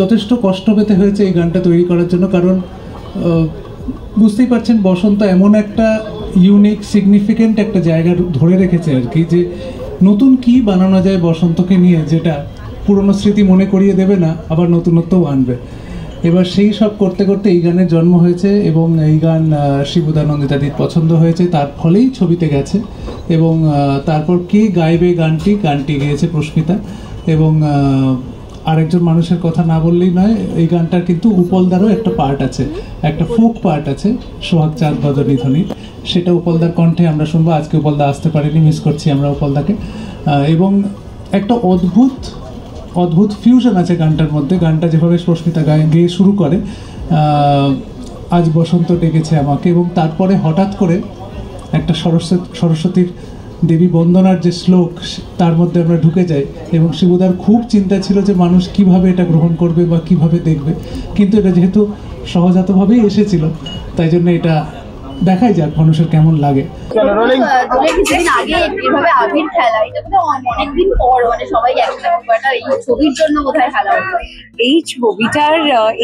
যথেষ্ট কষ্ট পেতে হয়েছে এই গানটা তৈরি করার জন্য, কারণ বুঝতেই পারছেন বসন্ত এমন একটা ইউনিক সিগনিফিকেন্ট একটা জায়গা ধরে রেখেছে আর কি, যে নতুন কি বানানো যায় বসন্তকে নিয়ে যেটা পুরনো স্মৃতি মনে করিয়ে দেবে না, আবার নতুনত্বও আনবে। এবার সেই সব করতে করতে এই গানের জন্ম হয়েছে এবং এই গান শিবুদা নন্দিতাদির পছন্দ হয়েছে, তার ফলেই ছবিতে গেছে। এবং তারপর কে গাইবে গানটি গেয়েছে প্রস্মিতা। এবং আরেকজন মানুষের কথা না বললেই নয়, এই গানটার কিন্তু উপলদারও একটা পার্ট আছে, একটা ফোক পার্ট আছে, সোহাগ চাঁদ বদনী ধ্বনির, সেটা উপলদার কণ্ঠে আমরা শুনবো। আজকে উপলদা আসতে পারেনি, মিস করছি আমরা উপলদাকে। এবং একটা অদ্ভুত ফিউশন আছে গানটার মধ্যে। গানটা যেভাবে প্রস্মিতা গেয়ে শুরু করে, আজ বসন্ত ডেকেছে আমাকে, এবং তারপরে হঠাৎ করে একটা সরস্বতীর দেবী বন্দনার যে শ্লোক, তার মধ্যে আমরা ঢুকে যাই। এবং শিবুদার খুব চিন্তা ছিল যে মানুষ কিভাবে এটা গ্রহণ করবে বা কিভাবে দেখবে, কিন্তু এটা যেহেতু সহজাতভাবেই এসেছিল, তাই জন্য এটা দেখাই যাক মানুষের কেমন লাগে। কিছুদিন আগে এভাবে আবির খেলা, এটা অনেকদিন পর মানে সবাই একসাথে এই ছবির জন্য বোধহয় খেলা হতো। এই ছবিটার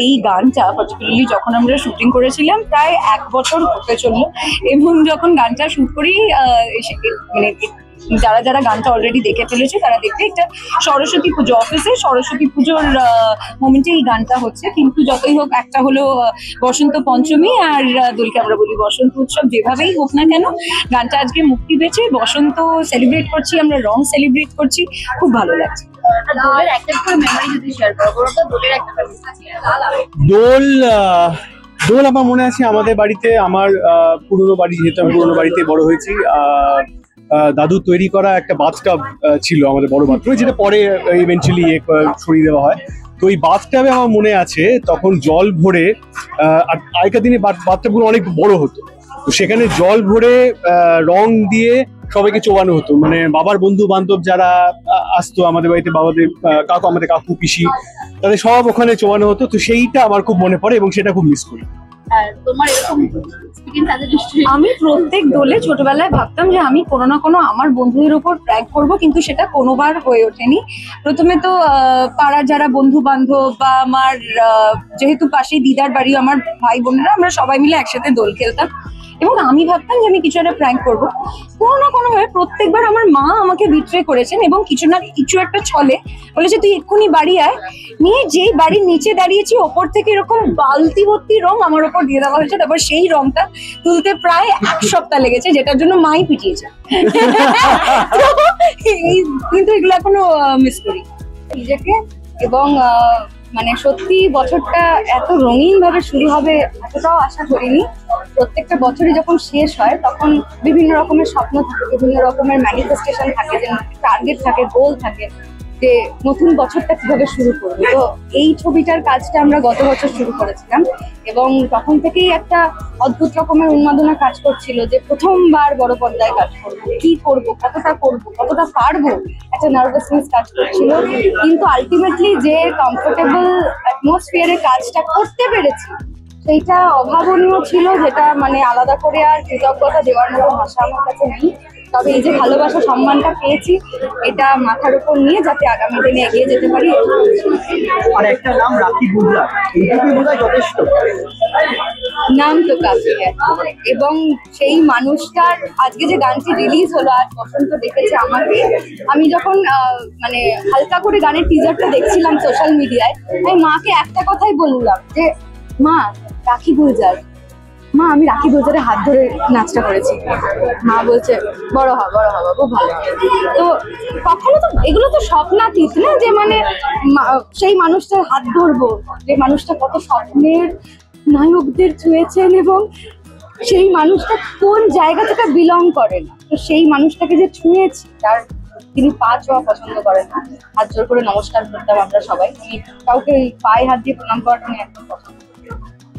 এই গানটা পার্টিকুলারলি যখন আমরা শুটিং করেছিলাম প্রায় 1 বছর হতে চললো, এবং যখন গানটা শুট করি মানে যারা গানটা অলরেডি দেখে ফেলেছে তারা দেখবে একটা সরস্বতী পুজো, অফিসে সরস্বতী পুজোর মোমেন্টে এই গানটা হচ্ছে। কিন্তু যতই হোক, একটা হলো বসন্ত পঞ্চমী আর দোলকে আমরা বলি বসন্ত উৎসব, যেভাবেই হোক না কেন গানটা আজকে মুক্তি পেয়েছে। বসন্ত সেলিব্রেট করছি আমরা, রং সেলিব্রেট করছি, খুব ভালো লাগছে। দোল আমার মনে আছে আমাদের বাড়িতে, আমার পুরনো বাড়ি, যেহেতু আমি পুরনো বাড়িতে বড় হয়েছি, দাদু তৈরি করা একটা বাথটাব ছিল আমাদের বড় বাথরুমে, যেটা পরে ইভেন্চুয়ালি সরিয়ে দেওয়া হয়। তো ওই বাথটাবে আমার মনে আছে তখন জল ভরে, আগেকার দিনে বাথটাবগুলো অনেক বড় হতো, তো সেখানে জল ভরে রং দিয়ে সবাইকে চোবানো হতো। মানে বাবার বন্ধু বান্ধব যারা আসতো আমাদের বাড়িতে, আমাদের কাকু পিসি, তাদের সব ওখানে চোবানো হতো। তো সেইটা আমার খুব মনে পড়ে এবং সেটা খুব মিস করি। আমি প্রত্যেক দোলে ছোটবেলায় ভাবতাম যে আমি কোনো না কোনো আমার বন্ধুদের উপর প্র্যাঙ্ক করবো, কিন্তু সেটা কোনোবার হয়ে ওঠেনি। প্রথমে তো পাড়ার যারা বন্ধু বান্ধব বা আমার যেহেতু পাশেই দিদার বাড়ি, আমার ভাই বোনেরা, আমরা সবাই মিলে একসাথে দোল খেলতাম এবং আমি ভাবতাম যে আমি কিছু একটা প্র্যাঙ্ক করবো। কোনো না কোনো ভাবে প্রত্যেকবার আমার মা আমাকে বিট্রে করেছেন এবং কিছু একটা ছলে বলেছে তুই এক্ষুনি বাড়ি আয়, নিয়ে যেই বাড়ির নিচে দাঁড়িয়েছি ওপর থেকে এরকম বালতি ভর্তি রং আমার ওপর দিয়ে দেওয়া হয়েছে। তারপর সেই রংটা তুলতে প্রায় 1 সপ্তাহ লেগেছে, যেটার জন্য মাই পিটিয়েছে। কিন্তু এগুলো এখনো মিস করি নিজেকে। এবং মানে সত্যি বছরটা এত রঙিন ভাবে শুরু হবে এতটাও আশা করিনি। প্রত্যেকটা বছরই যখন শেষ হয় তখন বিভিন্ন রকমের স্বপ্ন থাকে, বিভিন্ন রকমের ম্যানিফেস্টেশন থাকে, যে টার্গেট থাকে, গোল থাকে, যে নতুন বছরটা কিভাবে শুরু করবো। তো এই ছবিটার কাজটা আমরা গত বছর শুরু করেছিলাম এবং তখন থেকেই একটা অদ্ভুত রকমের উন্মাদনা কাজ করছিল যে প্রথমবার বড় পর্দায় কাজ করবো, কি করবো, কতটা পারবো, একটা নার্ভাসনেস কাজ করছিল। কিন্তু আলটিমেটলি যে কমফোর্টেবল অ্যাটমসফিয়ারে কাজটা করতে পেরেছি সেইটা অভাবনীয় ছিল, যেটা মানে আলাদা করে আর কৃতজ্ঞতা দেওয়ার মতো ভাষা আমার কাছে নেই। তবে এই যে ভালোবাসা সম্মানটা পেয়েছি, এটা মাথার উপর নিয়ে যাতে আগামী দিনে এগিয়ে যেতে পারি। আর একটা নাম রাখি বুঝলা, এইটুকুই বোধহয় যথেষ্ট। নাম তো কাফি। এবং সেই মানুষটার আজকে যে গানটি রিলিজ হলো, আজ বসন্ত দেখেছে আমাকে, আমি যখন মানে হালকা করে গানের টিজারটা দেখছিলাম সোশ্যাল মিডিয়ায়, আমি মাকে একটা কথাই বললাম যে মা রাখি গুলজার, মা আমি রাখি গুলজারের হাত ধরে নাচটা করেছি। মা বলছে বড় হ খুব ভালো। তো কখনো তো এগুলো তো স্বপ্নাতীত না, যে মানে সেই মানুষটার হাত ধরবো, যে মানুষটা কত স্বপ্নের নায়কদের ছুঁয়েছেন এবং সেই মানুষটা কোন জায়গা থেকে বিলং করেন, তো সেই মানুষটাকে যে ছুঁয়েছি, তার তিনি পা ছোঁয়া পছন্দ করেন না, হাত জোর করে নমস্কার করতাম আমরা সবাই। উনি কাউকে পায়ে হাত দিয়ে প্রণাম করাটা উনি একদম পছন্দ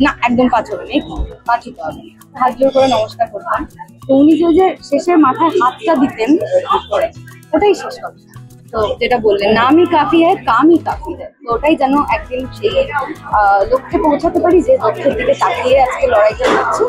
না, একদম পা ছবে নেই, পা ছুতে হবে, হাত জোর করে নমস্কার করতাম। তো উনি যে শেষে মাথায় হাতটা দিতেন ওটাই শেষ কথা। তো যেটা বললেন নামই কাফি হয়, কামই কাফি হয়, তো ওটাই যেন একদিন সেই লক্ষ্যে পৌঁছাতে পারি যে লক্ষ্যের দিকে তাকিয়ে আজকে লড়াইটা করছি।